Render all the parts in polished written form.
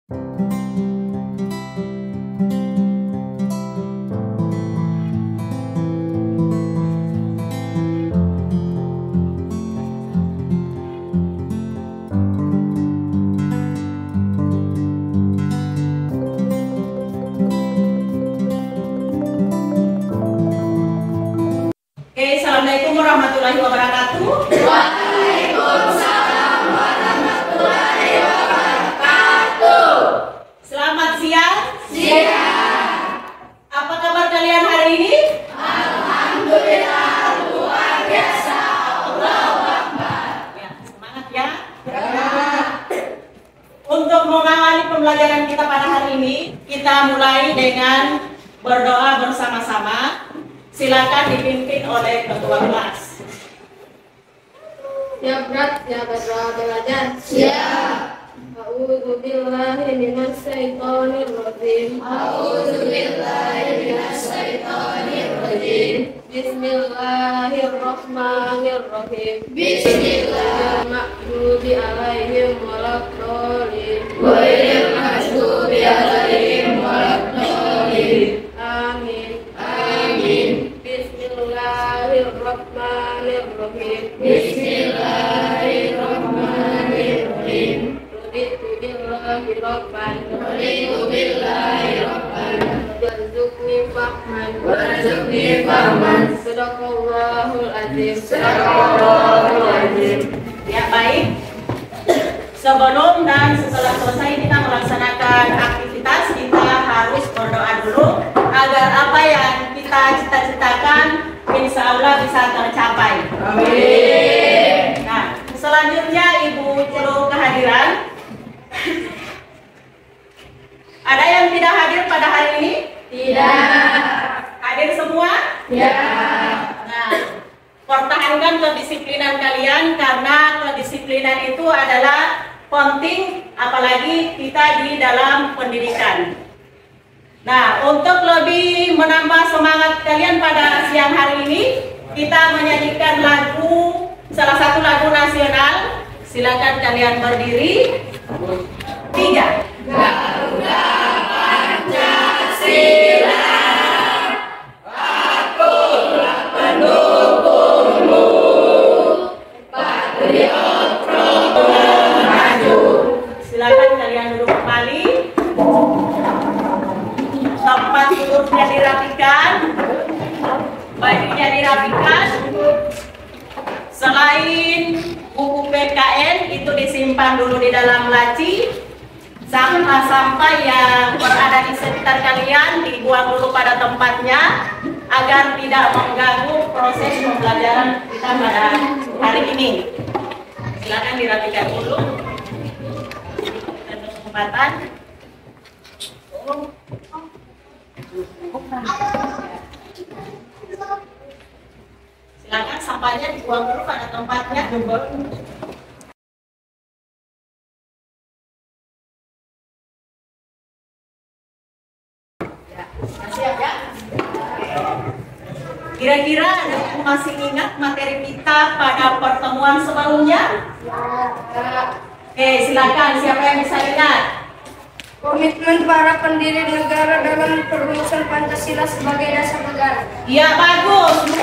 Assalamualaikum warahmatullahi wabarakatuh. Waalaikumsalam warahmatullahi wabarakatuh. Selamat siang. Siang. Apa kabar kalian hari ini? Alhamdulillah luar biasa. Allahu Akbar. Ya, semangat ya. Untuk mengawali pembelajaran kita pada hari ini, kita mulai dengan berdoa bersama-sama. Silakan dipimpin oleh ketua kelas. Ya berat, ya berdoa belajar. Siap. A'udzu billahi minasy syaithanir rajim. A'udzu billahi minasy syaithanir rajim. Bismillahirrahmanirrahim. Bismillah. Maghdubi alaihim waladdallin. Ghairil maghdubi alaihim waladdallin. Amin. Amin. Bismillahirrahmanirrahim. Bismillahirrahmanirrahim. Raditu billahi rabban. Raditu billahi rabban. Warzuqni fahman. Warzuqni fahman. Sadaqallahul azim. Sadaqallahul azim. Ya, baik. Sebelum dan setelah selesai kita melaksanakan aktivitas, kita harus berdoa dulu agar apa yang kita cita-citakan insya Allah bisa tercapai. Amin. Nah, selanjutnya Ibu perlu kehadiran. Ada yang tidak hadir pada hari ini? Tidak. Hadir semua? Ya. Nah, pertahankan kedisiplinan kalian karena kedisiplinan itu adalah penting apalagi kita di dalam pendidikan. Nah, untuk lebih menambah semangat kalian pada siang hari ini, kita menyanyikan lagu, salah satu lagu nasional. Silakan kalian berdiri. 3. Garuda Pancasila, akulah pendukungmu, patriot pro maju. Silakan kalian duduk kembali. Tempat duduknya dirapikan, bajunya dirapikan. Selain buku PKN itu disimpan dulu di dalam laci. Sampah-sampah yang berada di sekitar kalian dibuang dulu pada tempatnya agar tidak mengganggu proses pembelajaran kita pada hari ini. Silakan dirapikan dulu. Dan kesempatan. Silakan sampahnya dibuang dulu pada tempatnya. Siap ya? Kira-kira ada yang masih ingat materi kita pada pertemuan sebelumnya? Oke, silakan. Siapa yang bisa ingat? Komitmen para pendiri negara dalam perumusan Pancasila sebagai dasar negara. Iya, bagus.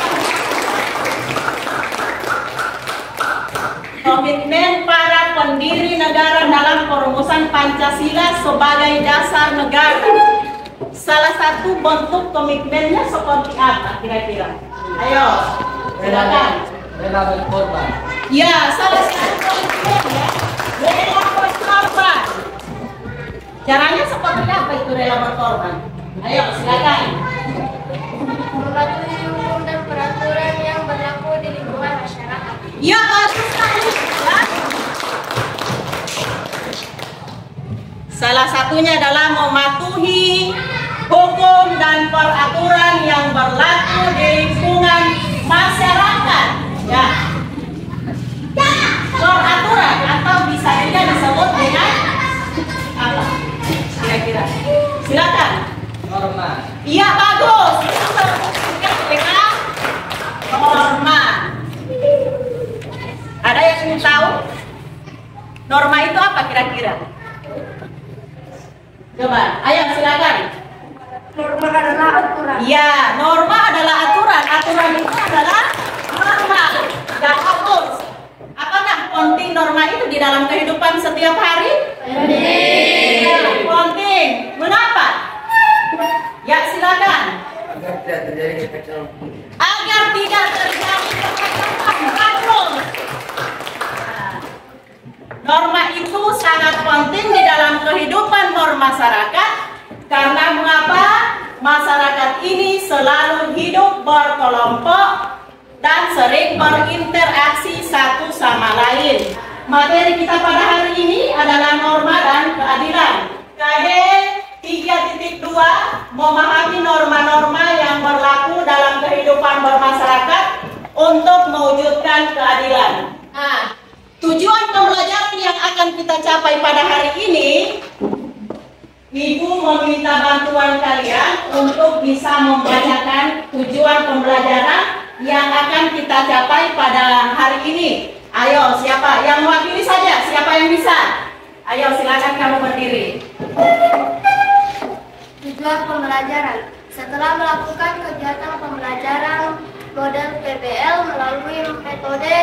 Komitmen para pendiri negara dalam perumusan Pancasila sebagai dasar negara. Salah satu bentuk komitmennya seperti apa kira-kira? Ayo, silakan. Rela berkorban. Ya, salah satu komitmennya rela berkorban. Caranya seperti apa itu rela berkorban? Ayo, silakan. Mematuhi hukum dan peraturan yang berlaku di lingkungan masyarakat. Ya, bagus sekali. Ya. Salah satunya adalah mematuhi hukum dan peraturan yang berlaku di lingkungan masyarakat. Ya. Peraturan atau bisa juga disebut dengan apa? Kira-kira. Silakan. Norma. Iya, bagus. Itu disebut dengan norma. Ada yang ingin tahu? Norma itu apa kira-kira? Coba, ayo silakan. Norma adalah aturan. Ya, norma adalah aturan. Aturan itu adalah norma. Dan apakah penting norma itu di dalam kehidupan setiap hari? Penting. Ya, penting. Mengapa? Ya, silakan. Agar tidak terjadi kekacauan. Agar tidak terjadi kekacauan. Norma itu sangat penting di dalam kehidupan bermasyarakat. Karena mengapa? Masyarakat ini selalu hidup berkelompok dan sering berinteraksi satu sama lain. Materi kita pada hari ini adalah norma dan keadilan. KD 3.2 memahami norma-norma yang berlaku dalam kehidupan bermasyarakat untuk mewujudkan keadilan. Nah, tujuan pembelajaran yang akan kita capai pada hari ini, Ibu meminta bantuan kalian untuk bisa membacakan tujuan pembelajaran yang akan kita capai pada hari ini. Ayo, siapa yang mewakili saja? Siapa yang bisa? Ayo, silakan kamu berdiri. Tujuan pembelajaran. Setelah melakukan kegiatan pembelajaran model PBL melalui metode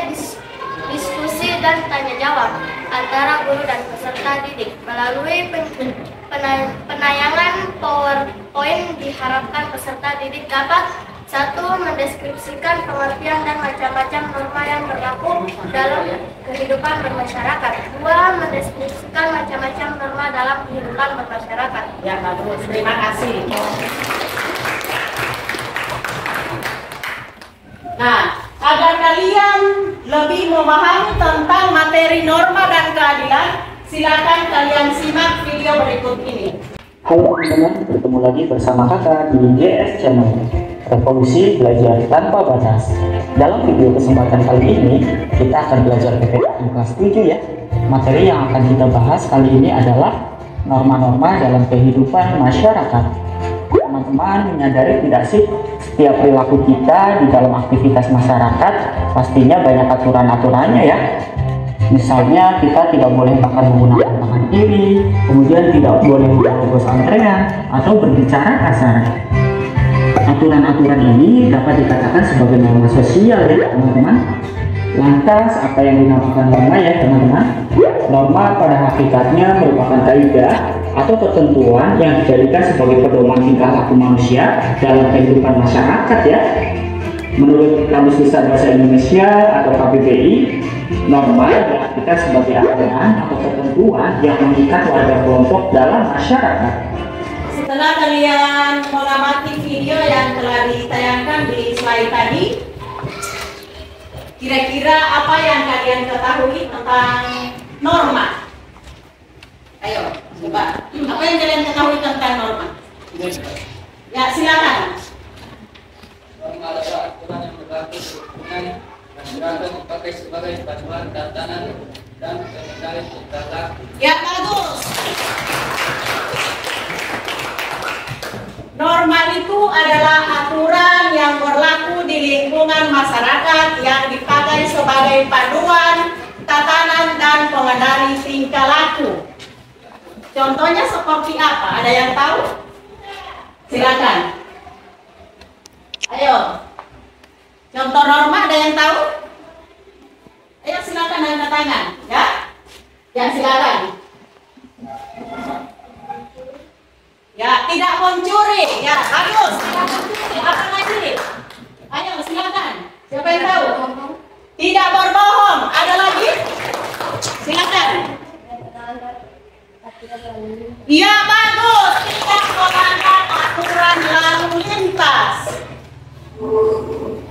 diskusi dan tanya jawab antara guru dan peserta didik melalui penayangan PowerPoint, diharapkan peserta didik dapat 1. Mendeskripsikan pengertian dan macam-macam norma yang berlaku dalam kehidupan bermasyarakat. 2. Mendeskripsikan macam-macam norma dalam kehidupan bermasyarakat. Ya, bagus. Terima kasih. Nah, agar kalian lebih memahami tentang materi norma dan keadilan, silakan kalian simak video berikut ini. Halo teman-teman, bertemu lagi bersama kakak di GS Channel Revolusi Belajar Tanpa Batas. Dalam video kesempatan kali ini, kita akan belajar PPKN kelas 7 ya. Materi yang akan kita bahas kali ini adalah norma-norma dalam kehidupan masyarakat. Teman-teman menyadari tidak sih, setiap perilaku kita di dalam aktivitas masyarakat pastinya banyak aturan-aturannya ya. Misalnya kita tidak boleh makan menggunakan tangan kiri, kemudian tidak boleh menerobos antrean atau berbicara kasar. Aturan-aturan ini dapat dikatakan sebagai norma sosial ya teman-teman. Lantas apa yang dinamakan norma ya teman-teman? Norma pada hakikatnya merupakan kaidah atau ketentuan yang dijadikan sebagai pedoman tingkah laku manusia dalam kehidupan masyarakat ya. Menurut Kamus Besar Bahasa Indonesia atau KBBI, norma diartikan sebagai aturan atau ketentuan yang mengikat warga kelompok dalam masyarakat. Setelah kalian mengamati video yang telah ditayangkan di slide tadi, kira-kira apa yang kalian ketahui tentang norma? Ayo, coba. Apa yang kalian ketahui tentang norma? Ya, silakan. Norma adalah aturan yang berlaku berhubungan masyarakat dipakai sebagai panduan tatanan dan pengendali tingkah laku. Ya, bagus. Norma itu adalah aturan yang berlaku di lingkungan masyarakat yang dipakai sebagai panduan, tatanan, dan pengendali tingkah laku. Contohnya seperti apa? Ada yang tahu? Silakan. Ayo. Contoh norma ada yang tahu? Ayo silakan angkat tangan, ya? Ya, silakan. Ya, tidak mencuri. Ya, bagus. Tidak mencuri. Apa lagi? Ayo, silakan. Siapa yang tahu? Tidak berbohong. Ada lagi? Silakan. Ya, bagus. Tidak melanggar aturan lalu lintas.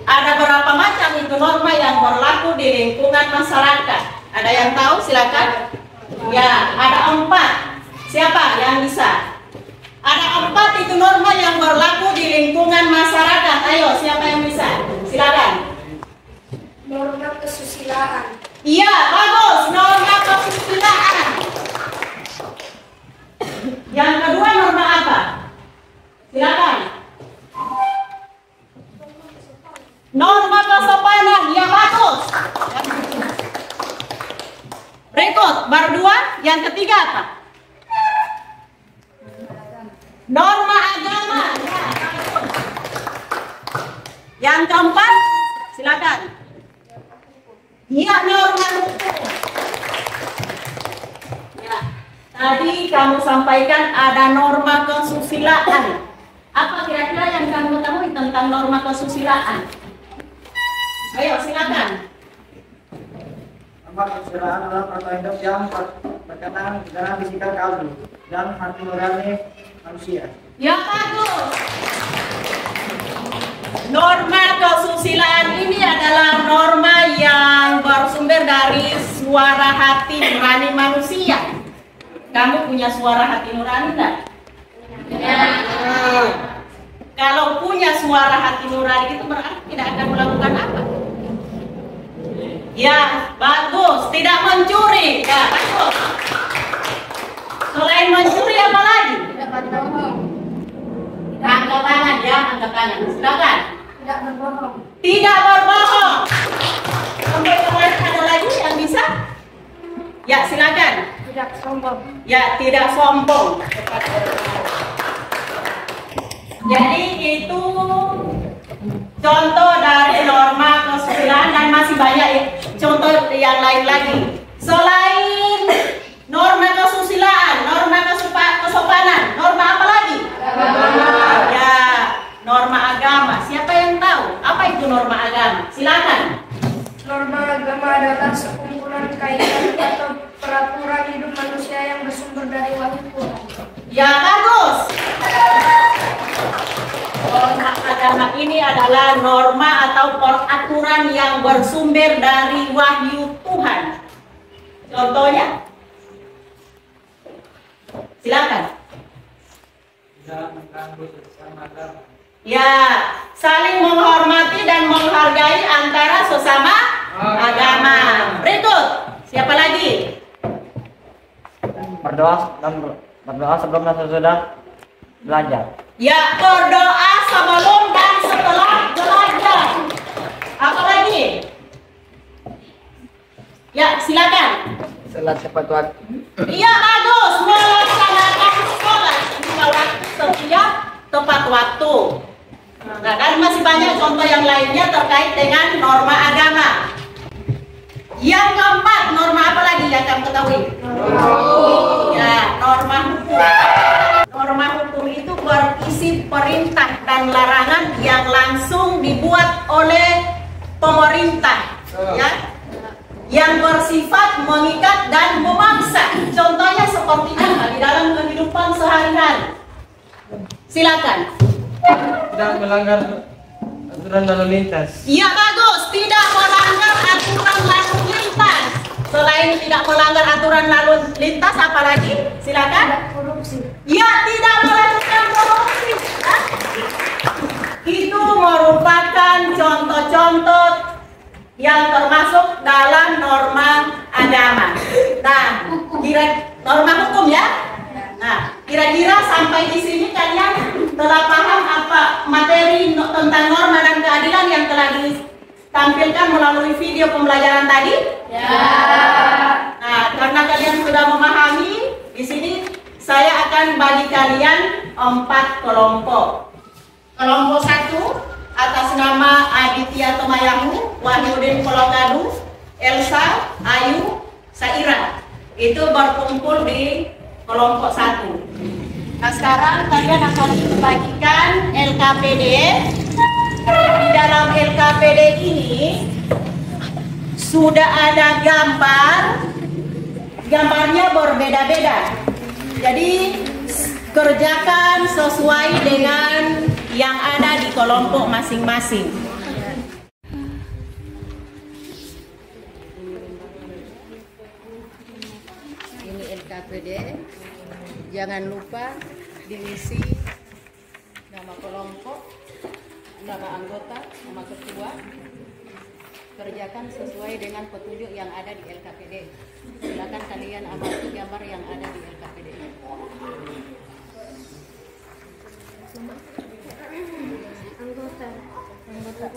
Ada berapa macam itu norma yang berlaku di lingkungan masyarakat? Ada yang tahu? Silakan. Ya, ada 4. Siapa yang bisa? Ada 4 itu norma yang berlaku di lingkungan masyarakat. Ayo, siapa yang bisa? Silakan. Norma kesusilaan. Iya, bagus. Norma kesusilaan. Yang kedua norma apa? Silakan. Norma kesopanan. Ya, bagus. Berikut, baru 2. Yang ketiga apa? Yang keempat, silakan. Ya, norma hukum. Ya, tadi kamu sampaikan ada norma kesusilaan. Apa kira-kira yang kamu ketahui tentang norma kesusilaan? Ayo, silakan. Norma kesusilaan adalah peraturan hidup yang berkaitan dengan fisika kaldu dan hati nurani manusia. Ya, bagus. Norma kesusilaan ini adalah norma yang bersumber dari suara hati nurani manusia. Kamu punya suara hati nurani enggak? Ya. Kalau punya suara hati nurani itu berarti tidak akan melakukan apa? Ya, bagus. Tidak mencuri. Ya, bagus. Selain mencuri apa lagi? Tidak berbohong. Angkat tangan ya, angkat tangan. Silakan. Tidak berbohong. Tidak berbohong. Sampai kemarin ada lagi yang bisa? Ya, silakan. Tidak sombong. Ya, tidak sombong. Jadi itu contoh dari norma kesusilaan dan masih banyak contoh yang lain lagi. Selain norma kesusilaan, norma kesopanan, norma apa lagi? Ya, norma agama. Siapa yang tahu apa itu norma agama? Silakan. Norma agama adalah sekumpulan kaidah atau peraturan hidup manusia yang bersumber dari wahyu Tuhan. Ya, bagus. Norma agama ini adalah norma atau peraturan yang bersumber dari wahyu Tuhan. Contohnya? Silakan. Tidak mengganggu sesama agama. Ya, saling menghormati dan menghargai antara sesama agama. Berikut, siapa lagi? Berdoa sebelum dan sesudah belajar. Ya, berdoa sebelum dan setelah belajar. Apa lagi? Ya, silakan. Salat tepat waktu. Iya, bagus. Melaksanakan sholat lima waktu setiap tepat waktu. Nah, dan masih banyak contoh yang lainnya terkait dengan norma agama. Yang keempat, norma apa lagi yang kamu ketahui? Ya, norma hukum. Norma hukum itu berisi perintah dan larangan yang langsung dibuat oleh pemerintah, ya, yang bersifat mengikat dan memaksa. Contohnya seperti apa di dalam kehidupan sehari-hari? Silakan. Tidak melanggar aturan lalu lintas. Iya, bagus. Tidak melanggar aturan lalu lintas. Selain tidak melanggar aturan lalu lintas, apalagi? Silakan. Tidak korupsi. Ya, tidak melakukan korupsi. Itu merupakan contoh-contoh yang termasuk dalam norma agama. Nah, norma hukum ya. Nah, kira-kira sampai di sini kalian telah paham apa materi tentang norma dan keadilan yang telah ditampilkan melalui video pembelajaran tadi? Ya. Nah, karena kalian sudah memahami, di sini saya akan bagi kalian 4 kelompok. Kelompok 1 atas nama Aditya Tomayahu, Wahyudin Polokadu, Elsa, Ayu, Saira. Itu berkumpul di kelompok 1. Nah, sekarang kalian akan dibagikan LKPD. Di dalam LKPD ini sudah ada gambarnya berbeda-beda. Jadi kerjakan sesuai dengan yang ada di kelompok masing-masing. Ini LKPD. Jangan lupa diisi nama kelompok, nama anggota, nama ketua. Kerjakan sesuai dengan petunjuk yang ada di LKPD. Silakan kalian amati gambar yang ada di LKPD. Anggota.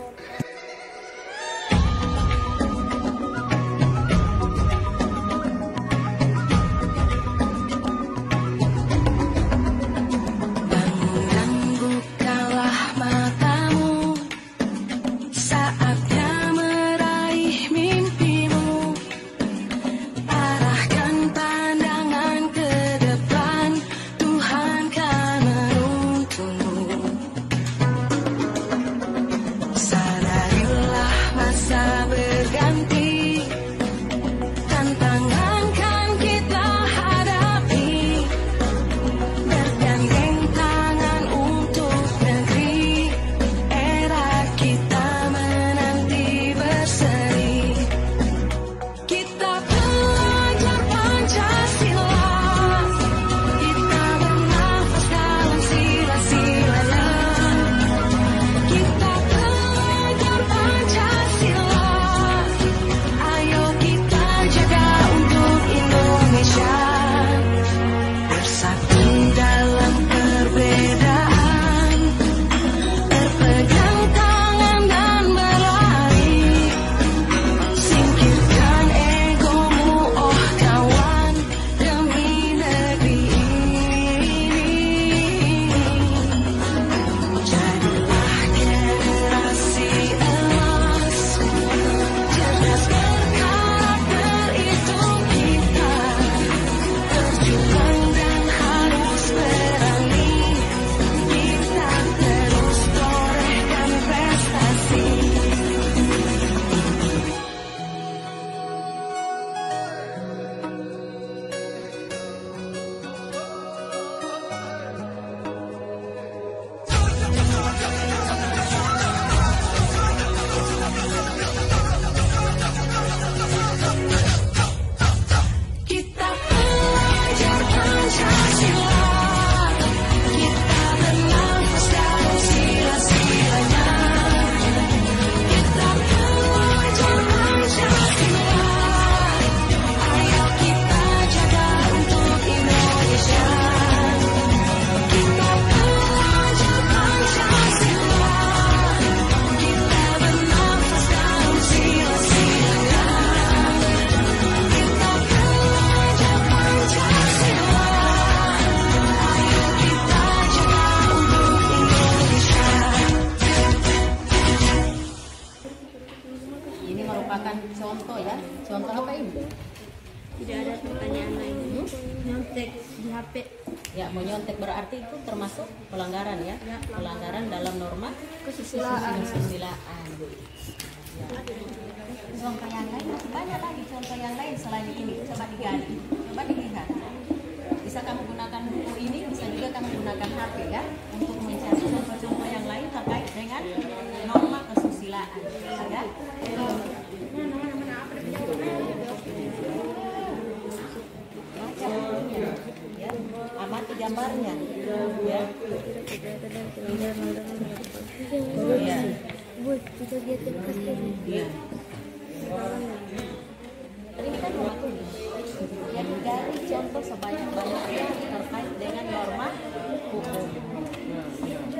menyontek berarti itu termasuk pelanggaran ya, pelanggaran dalam norma kesusilaan. Contoh yang lain masih banyak lagi, contoh yang lain selain ini, coba digali, coba dilihat. Bisa kamu gunakan buku ini, bisa juga kamu gunakan HP ya, untuk mencari contoh-contoh yang lain terkait dengan norma kesusilaan ya. Ya, amati gambarnya ya. Ya. Ya. Ini kan norma tulis. Yang dari contoh sebanyak-banyaknya terkait dengan norma hukum.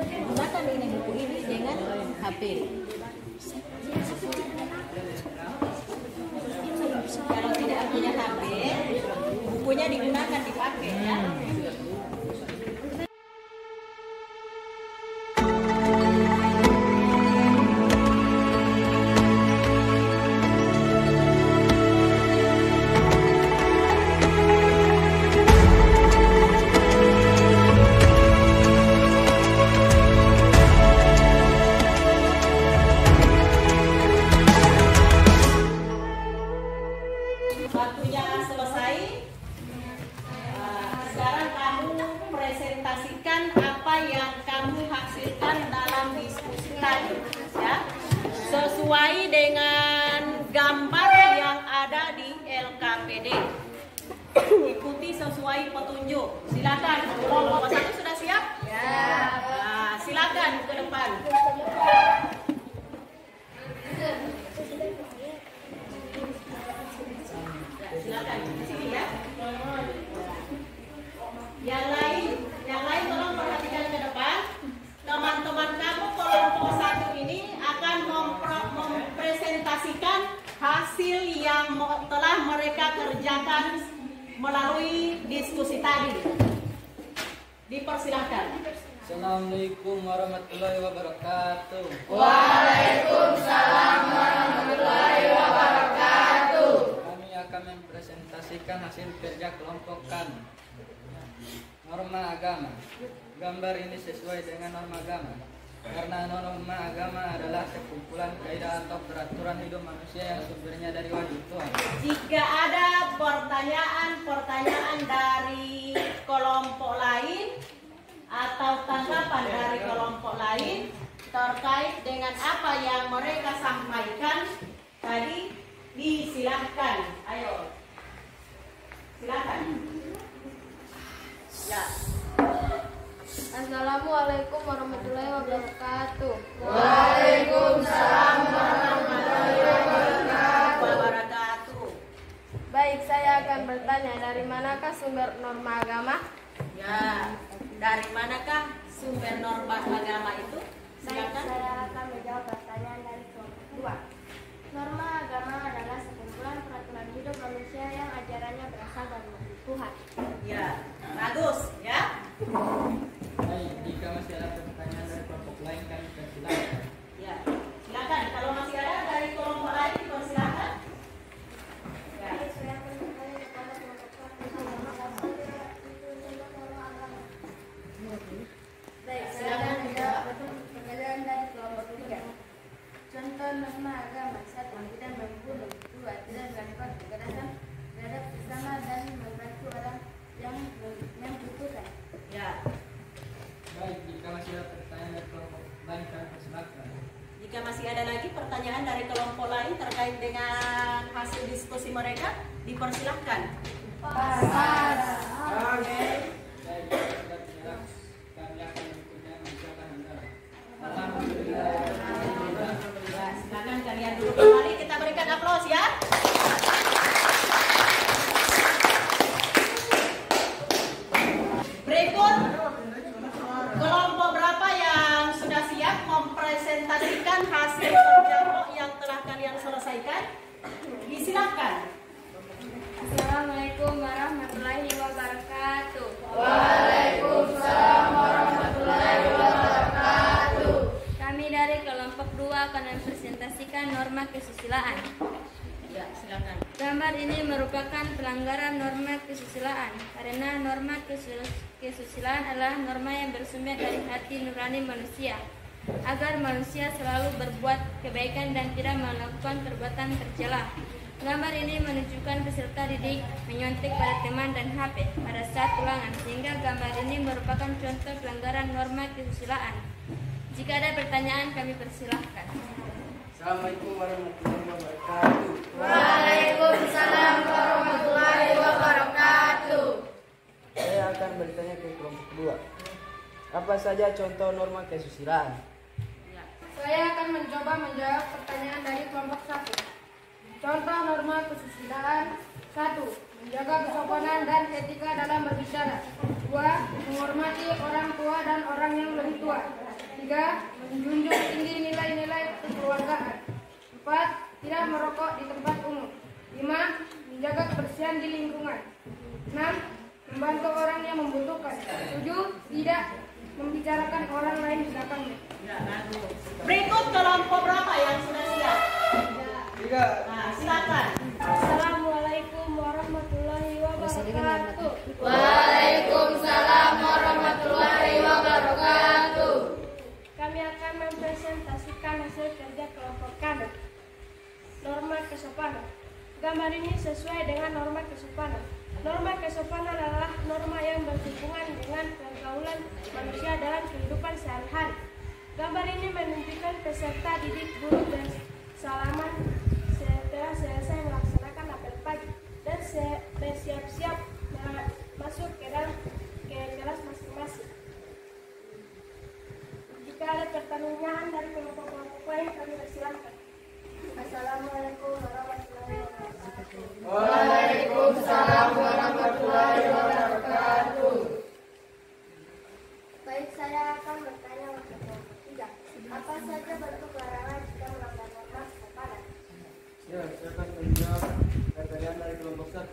Gunakan ini buku ini dengan HP. Kalau tidak punya HP, bukunya digunakan dipakai ya. Waktunya selesai. Sekarang kamu presentasikan apa yang kamu hasilkan dalam diskusi tadi, ya, sesuai dengan gambar yang ada di LKPD. Ikuti sesuai petunjuk. Silakan. Kelompok 1 sudah siap? Ya. Nah, silakan ke depan. Silakan di sini ya. Yang lain tolong perhatikan ke depan. Teman-teman kamu kelompok 1 ini akan mempresentasikan hasil yang telah mereka kerjakan melalui diskusi tadi. Dipersilahkan. Assalamualaikum warahmatullahi wabarakatuh. Waalaikumsalam warahmatullahi wabarakatuh. Kami akan mempresentasikan hasil kerja kelompokan norma agama. Gambar ini sesuai dengan norma agama, karena norma agama adalah sekumpulan kaidah atau peraturan hidup manusia yang sumbernya dari wahyu Tuhan. Jika ada pertanyaan dari kelompok lain atau tanggapan dari kelompok lain terkait dengan apa yang mereka sampaikan tadi, disilahkan. Ayo, silakan. Ya. Assalamualaikum warahmatullahi wabarakatuh. Waalaikumsalam warahmatullahi Wabarakatuh. Baik, saya akan bertanya, dari manakah sumber norma agama? Ya, dari manakah sumber norma agama itu? Baik, Silakan. saya akan menjawab pertanyaan dari kelompok 2. Norma agama adalah sekumpulan peraturan hidup manusia yang ajarannya berasal dari Tuhan. Ya, bagus ya. Baik, jika masih ada pertanyaan dari kelompok lain kami persilakan. Ya, silakan. Kalau masih ada dari kelompok lain, dipersilakan. Ya. Baik, saya akan bertanya kepada kelompok 1. Baik, saya akan menjawab pertanyaan dari kelompok 3. Contoh norma agama: 1. Tidak membunuh. 2. Tidak melakukan kekerasan terhadap sesama dan membantu orang yang membutuhkan. Ya. Baik, jika masih ada pertanyaan dari kelompok lain kami persilakan. Jika masih ada lagi pertanyaan dari kelompok lain terkait dengan hasil diskusi mereka, dipersilahkan. Oke. Baik, sudah siap. Kami akan berikutnya mengucapkan hamdalah. Alhamdulillah. Ya, silakan kalian dulu kembali, kita berikan aplaus ya. Berikut kelompok berapa yang sudah siap mempresentasikan hasil kerja yang telah kalian selesaikan? Disilakan. Assalamualaikum warahmatullahi wabarakatuh. Gambar ini merupakan pelanggaran norma kesusilaan karena norma kesusilaan adalah norma yang bersumber dari hati nurani manusia agar manusia selalu berbuat kebaikan dan tidak melakukan perbuatan tercela. Gambar ini menunjukkan peserta didik menyontek pada teman dan HP pada saat ulangan, sehingga gambar ini merupakan contoh pelanggaran norma kesusilaan. Jika ada pertanyaan, kami persilahkan. Assalamualaikum warahmatullahi wabarakatuh. Waalaikumsalam warahmatullahi wabarakatuh. Saya akan bertanya ke kelompok 2. Apa saja contoh norma kesusilaan? Saya akan mencoba menjawab pertanyaan dari kelompok 1. Contoh norma kesusilaan: 1. Menjaga kesopanan dan etika dalam berbicara. 2. Menghormati orang tua dan orang yang lebih tua. 3. Menjunjung tinggi nilai-nilai kekeluargaan. 4. Tidak merokok di tempat umum. 5. Menjaga kebersihan di lingkungan. 6. Membantu orang yang membutuhkan. 7. Tidak membicarakan orang lain di belakangnya. Berikut kelompok berapa yang sudah siap? 3. Nah, silakan. Assalamualaikum warahmatullahi wabarakatuh. Waalaikumsalam warahmatullahi wabarakatuh. Kami akan mempresentasikan hasil kerja kelompok kami. Norma kesopanan. Gambar ini sesuai dengan norma kesopanan. Norma kesopanan adalah norma yang berhubungan dengan pergaulan manusia dalam kehidupan sehari-hari. Gambar ini menunjukkan peserta didik guru bersalaman setelah selesai melaksanakan apel pagi dan bersiap-siap masuk ke kelas masing-masing. Jika ada pertanyaan dari kelompok-kelompok lain, kami persilahkan. Assalamualaikum warahmatullahi wabarakatuh. Waalaikumsalam warahmatullahi wabarakatuh. Baik, saya akan bertanya untuk kelompok 3. Apa saja bentuk larangan jika melanggar norma kesopanan? Ya, saya akan menjawab pertanyaan dari kelompok 1.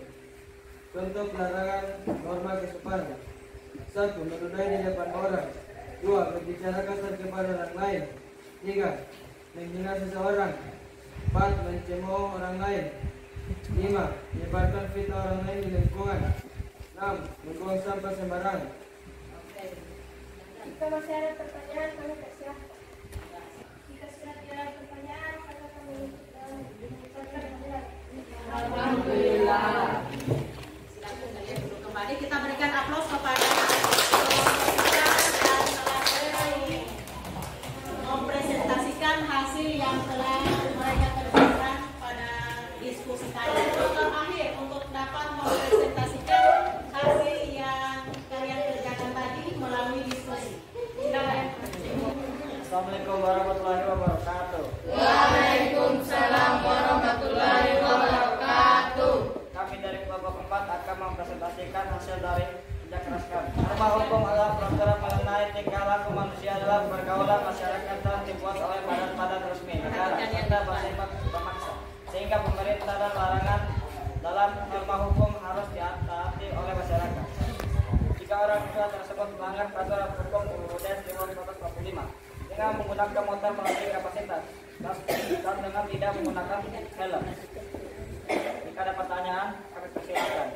Contoh pelarangan norma kesopanan: 1. Menudai di depan orang. 2. Berbicara kasar kepada orang lain. 3. Menghina seseorang. 4. Mencemooh orang lain. 5. Menyebarkan fitnah orang lain di lingkungan. 6. Membuang sampah sembarangan. Jika masih ada pertanyaan, kami persilahkan. Jika sudah tidak ada pertanyaan, kami akan menutup dan mengucapkan pemilihan. Alhamdulillah. Silakan kalian duduk kembali. Kita berikan aplaus kepada kelompok 3 dan telah mempresentasikan hasil yang telah mereka kerjakan pada diskusi kali. Terakhir untuk dapat mempresentasikan hasil yang kalian kerjakan tadi melalui diskusi. Assalamualaikum warahmatullahi wabarakatuh. Waalaikumsalam warahmatullahi wabarakatuh. Kami dari kelompok 4 akan mempresentasikan hasil dari kerja keras kami. Norma hukum adalah peraturan mengenai tingkah laku manusia dalam pergaulan masyarakat dan dibuat oleh badan-badan resmi negara serta bersifat pemaksa, sehingga pemerintah dan larangan dalam norma hukum harus ditaati oleh masyarakat. Jika orang tua tersebut melanggar peraturan hukum UUD 1945 dengan menggunakan motor melebihi kapasitas dan dengan tidak menggunakan helm. Jika ada pertanyaan, kami persilakan.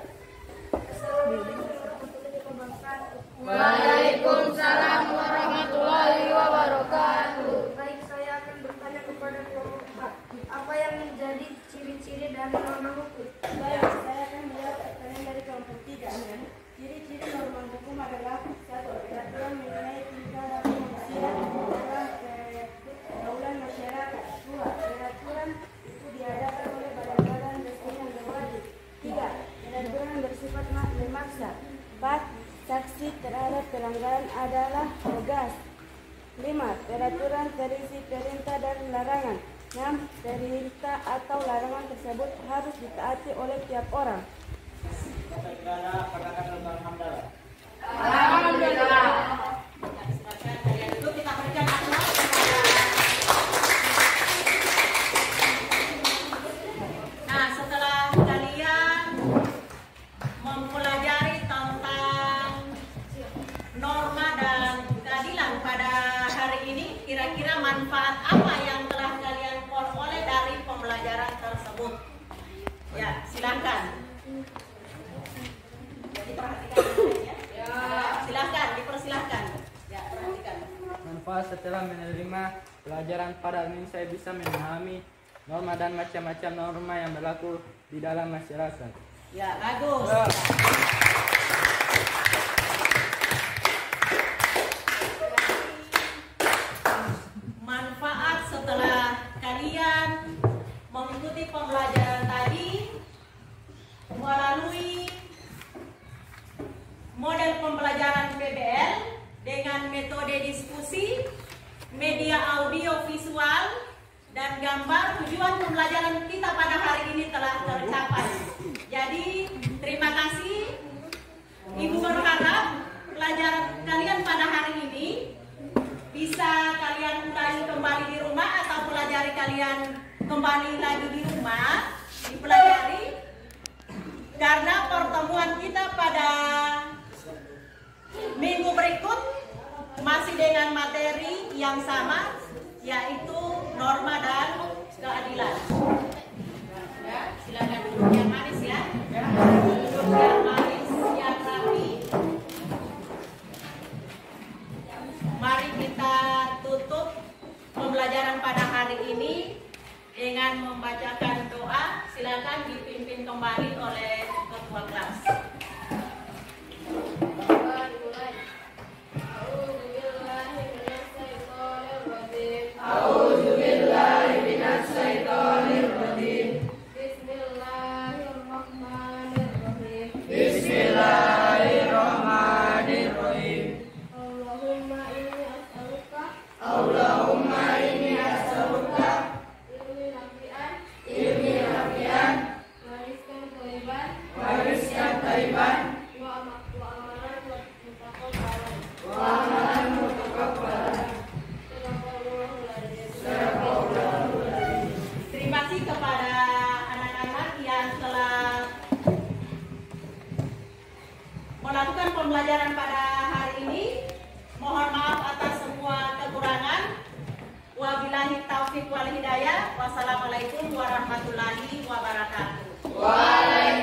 Waalaikumsalam warahmatullahi wabarakatuh. Baik, saya akan bertanya kepada kelompok 4. Apa yang menjadi ciri-ciri dari norma hukum? Baik, saya akan menjawab pertanyaan dari kelompok 3. Ciri-ciri norma hukum adalah: 1. Peraturan mengenai tingkah laku manusia dalam pergaulan masyarakat. 2. Peraturan itu diadakan oleh badan-badan resmi yang berwajib. 3. Peraturan bersifat memaksa. 4. Sanksi terhadap pelanggaran adalah tegas. 5. Peraturan terisi perintah dan larangan. 6. Perintah atau larangan tersebut harus ditaati oleh tiap orang. Alhamdulillah. Silakan kalian duduk, kita berikan aplaus. Nah, setelah kalian mempelajari tentang norma dan keadilan pada hari ini, kira-kira manfaat apa yang telah kalian peroleh dari pembelajaran tersebut? Ya, silakan. Silakan. Jadi perhatikan ya. Silakan, dipersilahkan. Ya, perhatikan. Manfaat setelah menerima pelajaran pada ini saya bisa memahami norma dan macam-macam norma yang berlaku di dalam masyarakat. Ya, bagus. Manfaat setelah kalian mengikuti pembelajaran tadi melalui model pembelajaran PBL dengan metode diskusi, media audio visual, dan gambar. Tujuan pembelajaran kita pada hari ini telah tercapai. Jadi terima kasih. Ibu berharap pelajaran kalian pada hari ini bisa kalian ulangi kembali di rumah atau pelajari kalian kembali lagi di rumah, dipelajari, karena pertemuan kita pada minggu berikut masih dengan materi yang sama, yaitu norma dan keadilan. Ya, silakan duduk yang manis ya. Duduk yang manis, yang rapi. Mari kita tutup pembelajaran pada hari ini dengan membacakan doa. Silakan dipimpin kembali oleh ketua kelas. Bismillahirrahmanirrahim. Allahumma inni as'aluka ilmi nafi'an wa rizqan thayyiban wa amalan mutaqabbalan. Terima kasih kepada anak-anak yang telah melakukan pembelajaran pada hari ini. Mohon maaf atas semua kekurangan. Wabillahi taufiq wal hidayah. Wassalamualaikum warahmatullahi wabarakatuh. Waalaikumsalam.